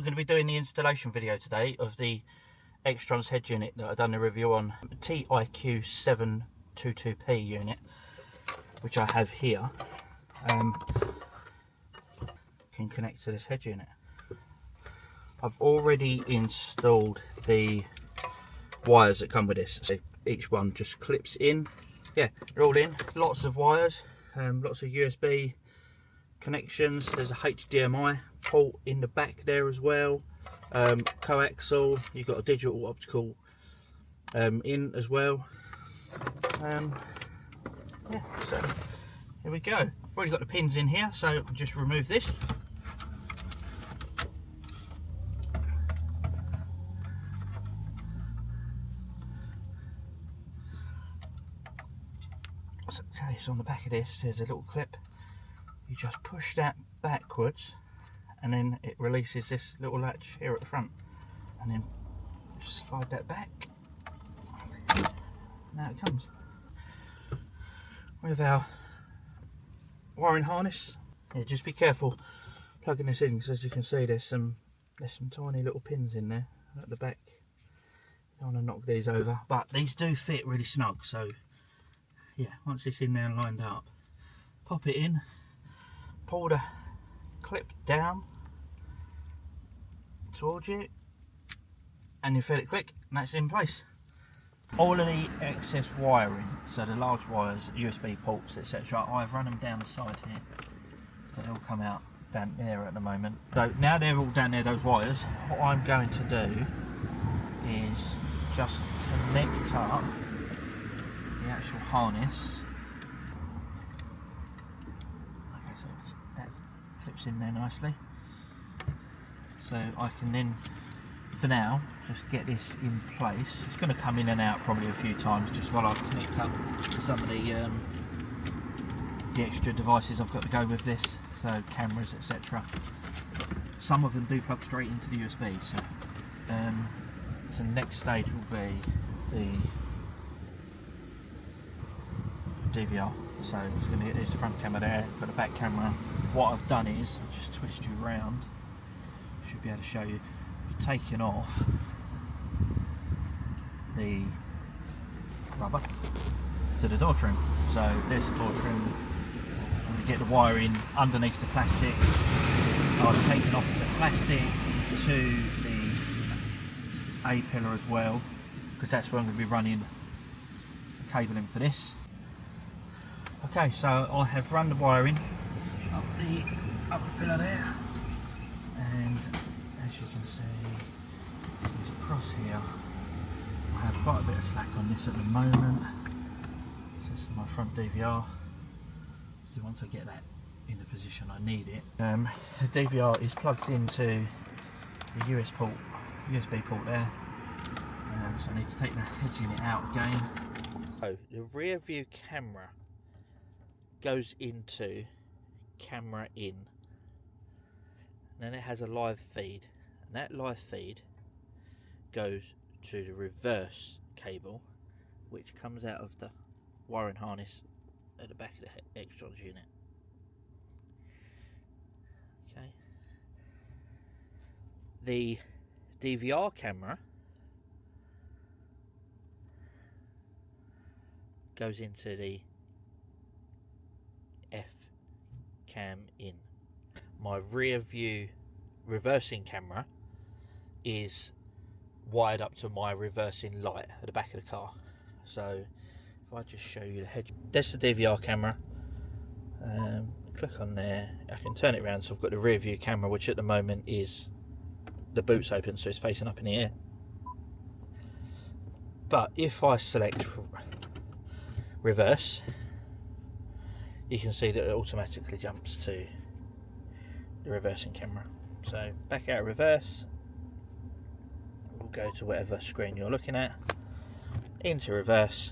going to be doing the installation video today of the Xtron's head unit that I've done a review on, TIQ722P unit, which I have here. Can connect to this head unit. I've already installed the wires that come with this. So each one just clips in. Yeah, they're all in. Lots of wires, lots of USB connections. There's a HDMI port in the back there as well. Coaxial. You've got a digital optical in as well. Yeah, so here we go. I've already got the pins in here, so I'll just remove this. Okay, so on the back of this there's a little clip. You just push that backwards and then it releases this little latch here at the front, and then just slide that back. Now it comes with our wiring harness. Yeah, just be careful plugging this in, because as you can see there's some tiny little pins in there at the back. Don't want to knock these over, but these do fit really snug. So yeah, once it's in there and lined up, pop it in, pull the clip down towards you, and you feel it click, and that's in place. All of the excess wiring, so the large wires, USB ports, etc., I've run them down the side here, so they all come out down there at the moment. So now they're all down there, those wires, what I'm going to do is just connect up the actual harness. Okay, so that clips in there nicely. So I can then, for now, just get this in place. It's going to come in and out probably a few times just while I've connected up some of the extra devices I've got to go with this, so cameras, etc. Some of them do plug straight into the USB. So the next stage will be the DVR. So it's going to get this front camera there, got the back camera. What I've done is I've just twist you around. Should be able to show you. I've taken off the rubber to the door trim. So there's the door trim. I'm going to get the wiring underneath the plastic. I've taken off the plastic to the A pillar as well, because that's where I'm going to be running the cabling for this. Okay, so I have run the wiring up the upper pillar there, and as you can see, it's across here. I have quite a bit of slack on this at the moment. This is my front DVR. So once I get that in the position I need it, the DVR is plugged into the USB port there. So I need to take the head unit out again. So the rear view camera goes into camera in, and then it has a live feed, and that live feed goes to the reverse cable, which comes out of the wiring harness at the back of the Xtron's unit. Okay, the DVR camera goes into the F cam in. My rear view reversing camera is wired up to my reversing light at the back of the car. So if I just show you the head, that's the DVR camera. Click on there, I can turn it around, so I've got the rear view camera, which at the moment is, the boot's open, so it's facing up in the air. But if I select reverse, you can see that it automatically jumps to the reversing camera. So back out of reverse, we'll go to whatever screen you're looking at, into reverse,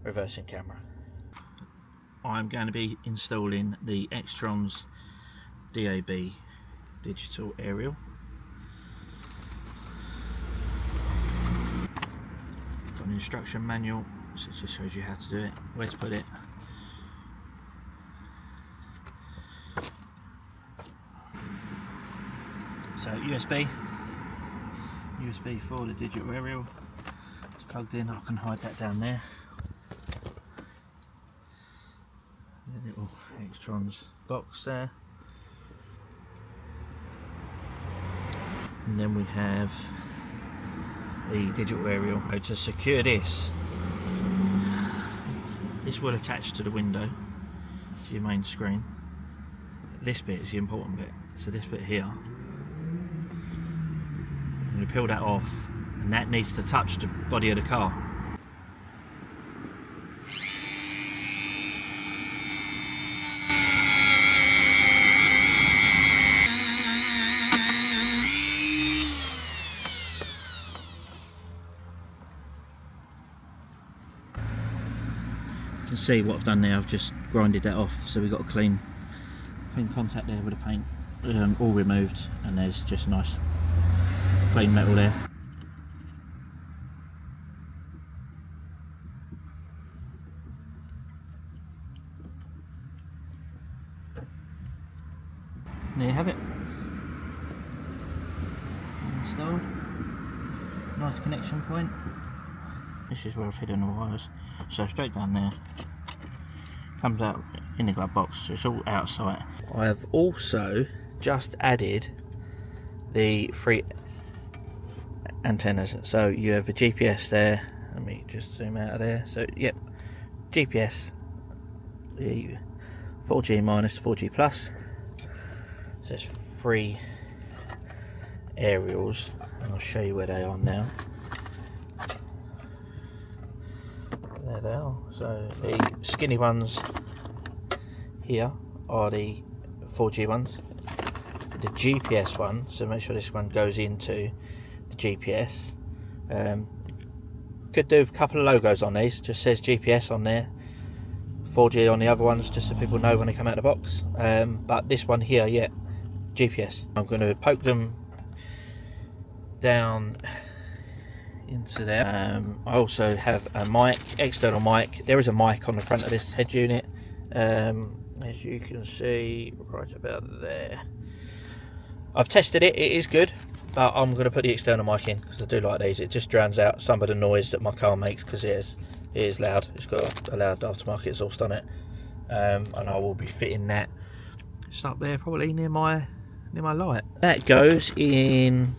reversing camera. I'm going to be installing the Xtron's DAB digital aerial. Got an instruction manual, so it just shows you how to do it, where to put it. USB for the digital aerial. It's plugged in. I can hide that down there. The little Xtron's box there. And then we have the digital aerial. So to secure this will attach to the window, to your main screen. This bit is the important bit. So this bit here, I'm going to peel that off, and that needs to touch the body of the car. You can see what I've done there. I've just grinded that off, so we've got a clean contact there with the paint all removed, and there's just nice clean metal there. There you have it, installed. Nice connection point. This is where I've hidden the wires, so straight down there, comes out in the glove box, so it's all out of sight. I have also just added the 3 antennas, so you have the GPS there. Let me just zoom out of there. So yep, GPS, the 4G minus, 4G plus. So there's 3 aerials, and I'll show you where they are now. There they are. So the skinny ones here are the 4G ones. The GPS one, so make sure this one goes into the GPS. Could do a couple of logos on these, just says GPS on there, 4G on the other ones, just so people know when they come out of the box. But this one here, yeah, GPS. I'm going to poke them down into there. I also have a mic, external mic. There is a mic on the front of this head unit, as you can see right about there. I've tested it, it is good, but I'm going to put the external mic in because I do like these. It just drowns out some of the noise that my car makes, because it is loud. It's got a loud aftermarket exhaust on it, and I will be fitting that just up there, probably near my light. That goes in.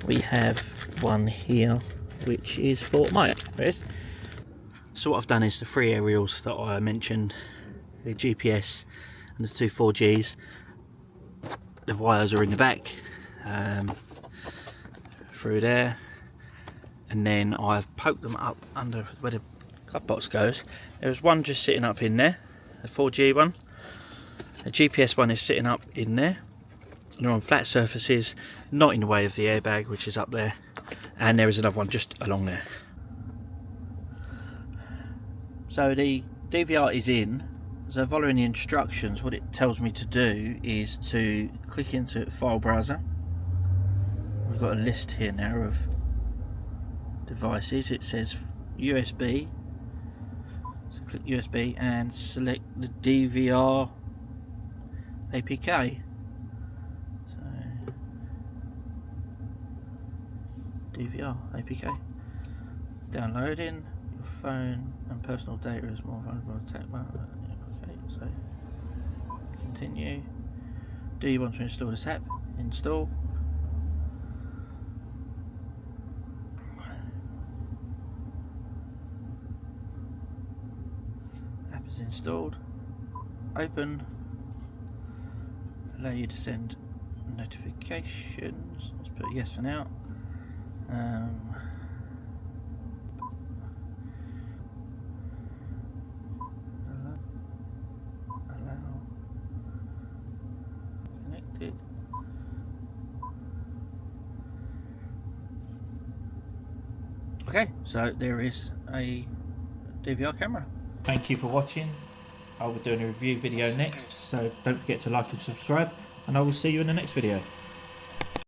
We have one here which is for my address. So what I've done is the 3 aerials that I mentioned, the GPS and the 2 4Gs, the wires are in the back through there, and then I've poked them up under where the glove box goes. There's one just sitting up in there, the 4G one. The GPS one is sitting up in there, and they're on flat surfaces, not in the way of the airbag, which is up there, and there is another one just along there. So the DVR is in. So following the instructions, what it tells me to do is to click into file browser. We've got a list here now of devices. It says USB, so click USB and select the DVR APK. So DVR APK, downloading. Your phone and personal data is more vulnerable to attack. So continue. Do you want to install this app? Install. App is installed. Open. Allow you to send notifications. Let's put yes for now. Okay, so there is a DVR camera. Thank you for watching. I'll be doing a review video next, so don't forget to like and subscribe, and I will see you in the next video.